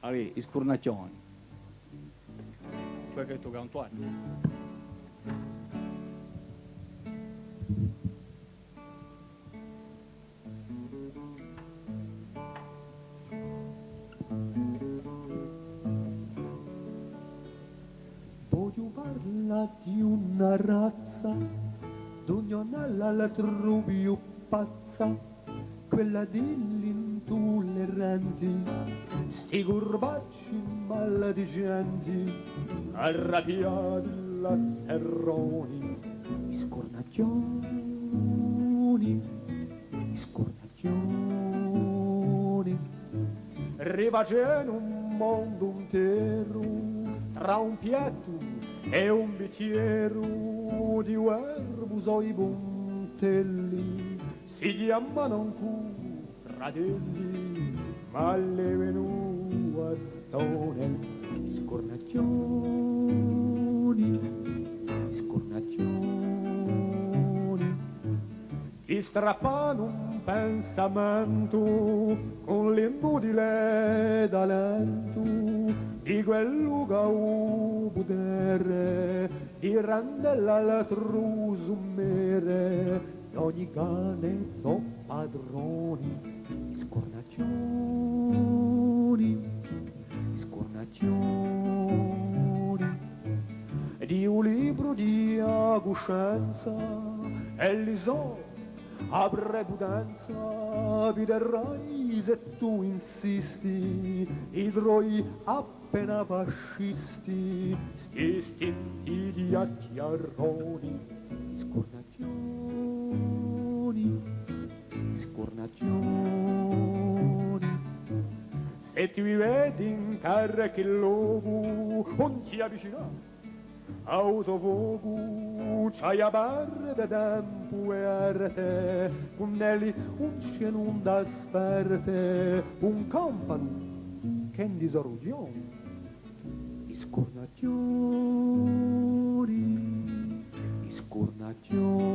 Allora, iscurnazioni. Poi che tu cantuare. Voglio parlare di una razza d'ognuno l'altro più pazza, quella degli intolleranti, sti corbacci maledicenti, arrabbiati lazzerroni, scornacchioni, scornacchioni, rifacendo un mondo intero tra un piatto e un bicchiere di erbo i puntelli si chiamano ancora fratelli, ma le venù a stone scornacchioni, scornacchioni, ti strappano un pensamento con l'inutile talento di quello che ha potere di rendere l'altro summere, ogni cane so padroni, scornacchioni, scornacchioni, di un libro di coscienza e li so a prepudenza viderai se tu insisti i droi appena fascisti sti stinti di acchiarroni, scornacchioni, scornacchioni, se ti vedi in terra che logo non ti avvicinare a uso fuoco c'hai a barre da tempo e arte, punnelli un cielo da sperte, un compano che in disorugione, scornacchioni, scornacchioni.